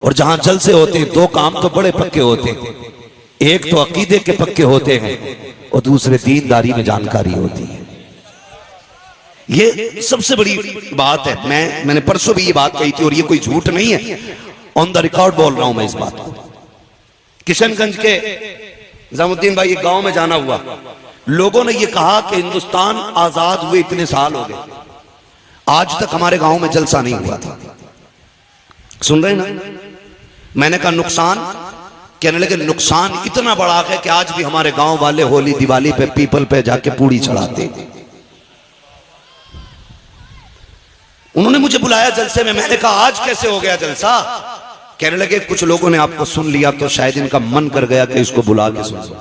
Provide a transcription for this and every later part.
और जहां जलसे होते हैं दो काम तो बड़े पक्के होते हैं, एक तो अकीदे के पक्के होते हैं और दूसरे दीनदारी में जानकारी होती है। ये सबसे बड़ी बात है। मैंने परसों भी ये बात कही थी और ये कोई झूठ नहीं है, ऑन द रिकॉर्ड बोल रहा हूं मैं इस बात को। किशनगंज के निजामुद्दीन भाई एक गांव में जाना हुआ, लोगों ने ये कहा कि हिंदुस्तान आजाद हुए इतने साल हो गए, आज तक हमारे गांव में जलसा नहीं हुआ था। सुन रहे ना? मैंने कहा नुकसान, कहने लगे नुकसान इतना बड़ा है कि आज भी हमारे गांव वाले होली दिवाली पे पीपल पे जाके पूड़ी चढ़ाते। उन्होंने मुझे बुलाया जलसे में, मैंने कहा आज कैसे हो गया जलसा? कहने लगे कुछ लोगों ने आपको सुन लिया तो शायद इनका मन कर गया कि इसको बुला के सुन।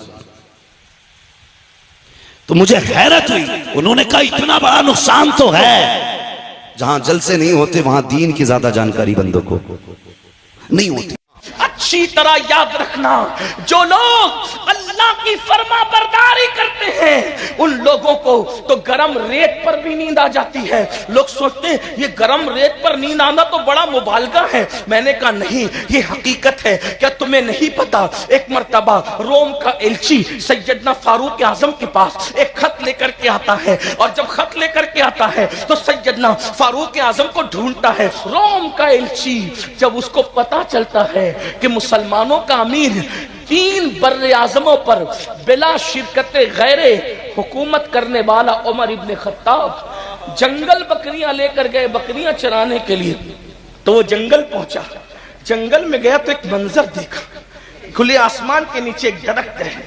तो मुझे हैरत हुई, उन्होंने कहा इतना बड़ा नुकसान तो है। जहां जलसे नहीं होते वहां दीन की ज्यादा जानकारी बंदों को नहीं होती। अच्छी तरह याद रखना, जो लोग अल्लाह की फर्मा बरदारी करते हैं उन लोगों को तो गरम रेत पर भी नींद आ जाती है। लोग सोचते हैं ये गरम रेत पर नींद आना तो बड़ा मुबालगा है। मैंने कहा नहीं, ये हकीकत है। क्या तुम्हें नहीं पता, एक मर्तबा रोम का एलची सैयदना फारूक आजम के पास एक खत लेकर के आता है, और जब खत लेकर के आता है तो सैयदना फारूक आजम को ढूंढता है रोम का एलची। जब उसको पता चलता है कि मुसलमानों का अमीर 3 बर्रे आजमों पर बिला शिरकत गैरे हुकूमत करने वाला उमर इब्ने खत्ताब जंगल बकरियां लेकर गए बकरियां चराने के लिए, तो वो जंगल पहुंचा। जंगल में गया तो एक मंजर देखा, खुले आसमान के नीचे एक दरख्त है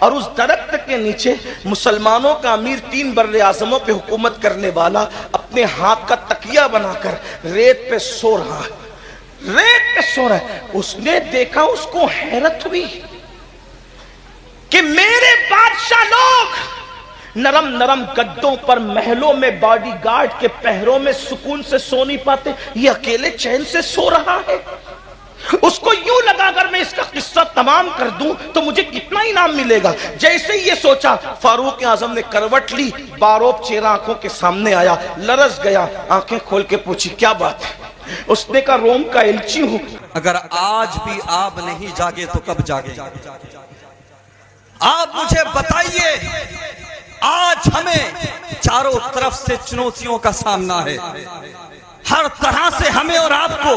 और उस दरख्त के नीचे मुसलमानों का अमीर 3 बर्रे आजमों पे हुकूमत करने वाला अपने हाथ का तकिया बनाकर रेत पे सो रहा है, रेत पे सो रहा है। उसने देखा, उसको हैरत हुई कि मेरे बादशाह लोग नरम नरम गद्दों पर महलों में बॉडीगार्ड के पहरों में सुकून से सो नहीं पाते, ये अकेले चैन से सो रहा है। उसको यूं लगा अगर मैं इसका किस्सा तमाम कर दूं तो मुझे कितना इनाम मिलेगा। जैसे ही ये सोचा, फारूक आजम ने करवट ली, बारोब चेहरा आंखों के सामने आया, लरस गया, आंखें खोल के पूछी क्या बात है? उसने कहा रोम का एलची हूं। अगर आज भी आप नहीं जागे तो कब जागे? आप मुझे बताइए, आज हमें चारों तरफ से चुनौतियों का सामना है, हर तरह से हमें और आपको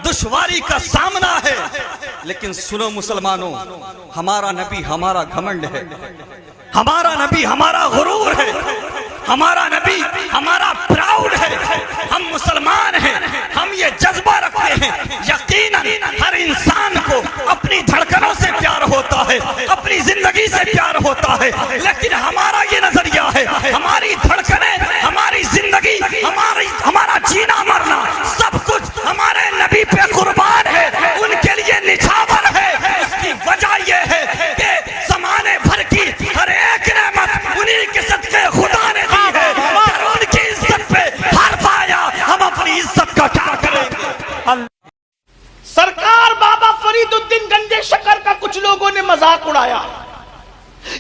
दुश्वारी का सामना है। लेकिन सुनो मुसलमानों, हमारा नबी हमारा घमंड है, हमारा नबी हमारा गुरूर है, हमारा नबी हमारा प्राउड है। हम मुसलमान हैं, हम ये जज्बा रखते हैं। यकीनन हर इंसान को अपनी धड़कनों से प्यार होता है, अपनी जिंदगी से प्यार होता है, लेकिन हमारा ये नजरिया है, हमारी धड़कनें, हमारी जिंदगी, हमारा जीना मरना सब कुछ हमारे नबी पे कुर्बान है, उनके लिए निछावर है। इसकी वजह यह है कि ज़माने भर की हर एक नेमत उन्हीं के सदके खुदा ने दी है। अगर उनकी इज्जत पे हार पाया, हम अपनी इज्जत का क्या करेंगे? सरकार बाबा फरीदुद्दीन गंजे शकर का कुछ लोगों ने मजाक उड़ाया,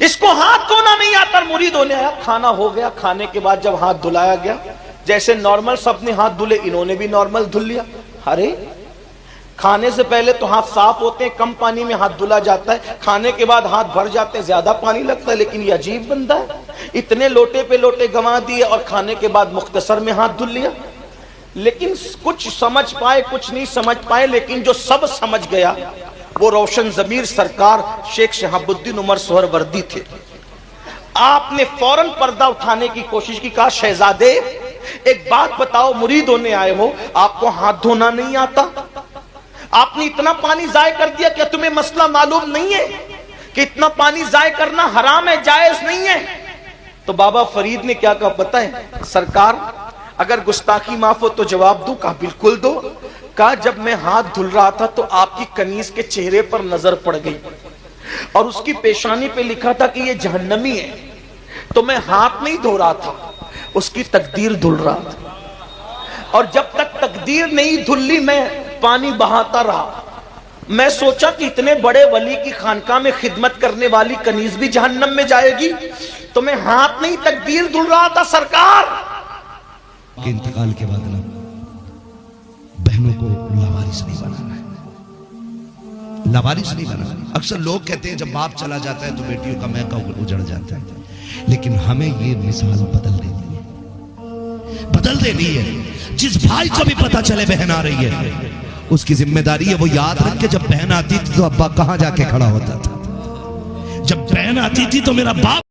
इसको हाथ धोना नहीं आता, मुरीद होने आया। खाना हो गया, खाने के बाद जब हाथ धुलाया गया, जैसे नॉर्मल सबने हाथ धुले, इन्होंने भी नॉर्मल धुल लिया। अरे खाने से पहले तो हाथ साफ होते हैं, कम पानी में हाथ धुला जाता है, खाने के बाद हाथ भर जाते हैं, ज्यादा पानी लगता है। लेकिन ये अजीब बंदा है, इतने लोटे पे लोटे गंवा दिए और खाने के बाद मुख्तसर में हाथ धुल लिया। लेकिन कुछ समझ पाए, कुछ नहीं समझ पाए, लेकिन जो सब समझ गया वो रोशन जमीर सरकार शेख शहाबुद्दीन उमर सोहरवर्दी थे। आपने फौरन पर्दा उठाने की कोशिश की, कहा शहजादे एक बात बताओ, मुरीद होने आए हो, आपको हाथ धोना नहीं आता? आपने इतना पानी जाय कर दिया, क्या तुम्हें मसला मालूम नहीं है कि इतना पानी जाय करना हराम है, जायज नहीं है? तो बाबा फरीद ने क्या कहा पता है? सरकार अगर गुस्ताखी माफ हो तो जवाब दूं? कहा बिल्कुल दो। कहा जब मैं हाथ धुल रहा था तो आपकी कनीज के चेहरे पर नजर पड़ गई और उसकी पेशानी पे लिखा था कि ये जहन्नमी है, तो मैं हाथ नहीं धो रहा था, उसकी तकदीर धुल रहा था। और जब तक तकदीर नहीं धुल्ली मैं पानी बहाता रहा। मैं सोचा कि इतने बड़े वली की खानका में खिदमत करने वाली कनीज भी जहन्नम में जाएगी, तो मैं हाथ नहीं तकदीर धुल रहा था। सरकार के इंतकाल के बाद ना बहनों को लावारिस नहीं बनाना है। लावारिस नहीं बना। अक्सर लोग कहते हैं जब बाप चला जाता है तो बेटियों का महका उजड़ जाता है, लेकिन हमें ये मिसाल बदल देनी है, बदल देनी है। जिस भाई को भी पता चले बहन आ रही है, उसकी जिम्मेदारी है वो याद रख के जब बहन आती थी तो अब्बा कहां जाके खड़ा होता था। जब बहन आती थी तो मेरा बाप